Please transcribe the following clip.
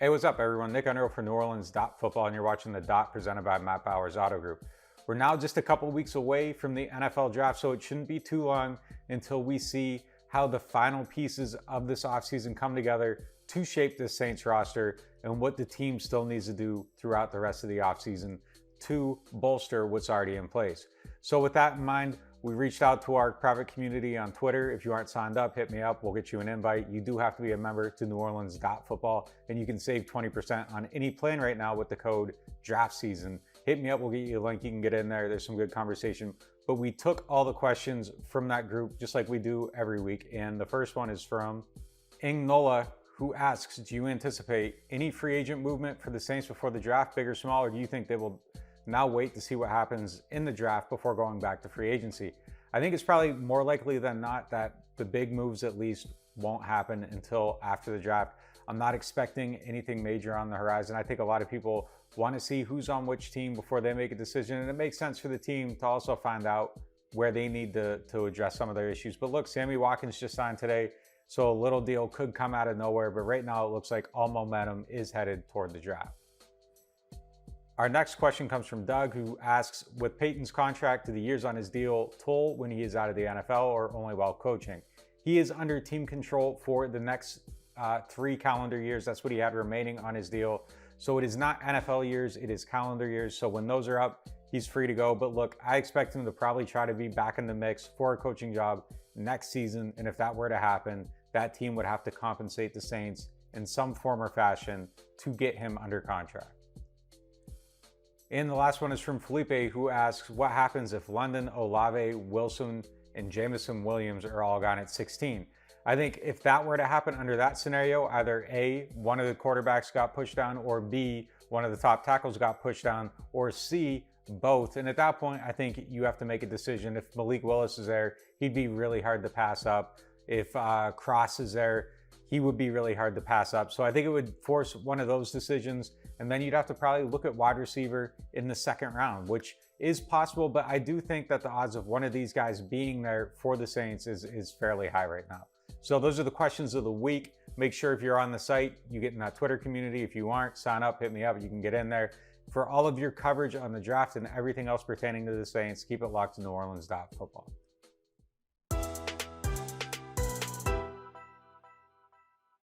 Hey, what's up, everyone? Nick Underhill for NewOrleans.Football, and you're watching The Dot presented by Matt Bowers Auto Group. We're now just a couple weeks away from the NFL draft, so it shouldn't be too long until we see how the final pieces of this offseason come together to shape this Saints roster and what the team still needs to do throughout the rest of the offseason to bolster what's already in place. So with that in mind, we reached out to our private community on Twitter. If you aren't signed up, hit me up. We'll get you an invite. You do have to be a member to NewOrleans.Football, and you can save 20% on any plan right now with the code DRAFTSEASON. Hit me up. We'll get you a link. You can get in there. There's some good conversation. But we took all the questions from that group, just like we do every week. And the first one is from Ingnola, who asks, do you anticipate any free agent movement for the Saints before the draft, big or small, or do you think they will now wait to see what happens in the draft before going back to free agency? I think it's probably more likely than not that the big moves at least won't happen until after the draft. I'm not expecting anything major on the horizon. I think a lot of people want to see who's on which team before they make a decision, and it makes sense for the team to also find out where they need to address some of their issues. But look, Sammy Watkins just signed today, so a little deal could come out of nowhere, but right now it looks like all momentum is headed toward the draft. Our next question comes from Doug, who asks, with Payton's contract, do the years on his deal toll when he is out of the NFL or only while coaching? He is under team control for the next 3 calendar years. That's what he had remaining on his deal. So it is not NFL years, it is calendar years. So when those are up, he's free to go. But look, I expect him to probably try to be back in the mix for a coaching job next season. And if that were to happen, that team would have to compensate the Saints in some form or fashion to get him under contract. And the last one is from Felipe, who asks, what happens if London, Olave, Wilson, and Jameson Williams are all gone at 16? I think if that were to happen under that scenario, either A, one of the quarterbacks got pushed down, or B, one of the top tackles got pushed down, or C, both. And at that point, I think you have to make a decision. If Malik Willis is there, he'd be really hard to pass up. If Cross is there, he would be really hard to pass up. So I think it would force one of those decisions. And then you'd have to probably look at wide receiver in the second round, which is possible. But I do think that the odds of one of these guys being there for the Saints is fairly high right now. So those are the questions of the week. Make sure if you're on the site, you get in that Twitter community. If you aren't, sign up, hit me up. You can get in there. For all of your coverage on the draft and everything else pertaining to the Saints, keep it locked to NewOrleans.Football.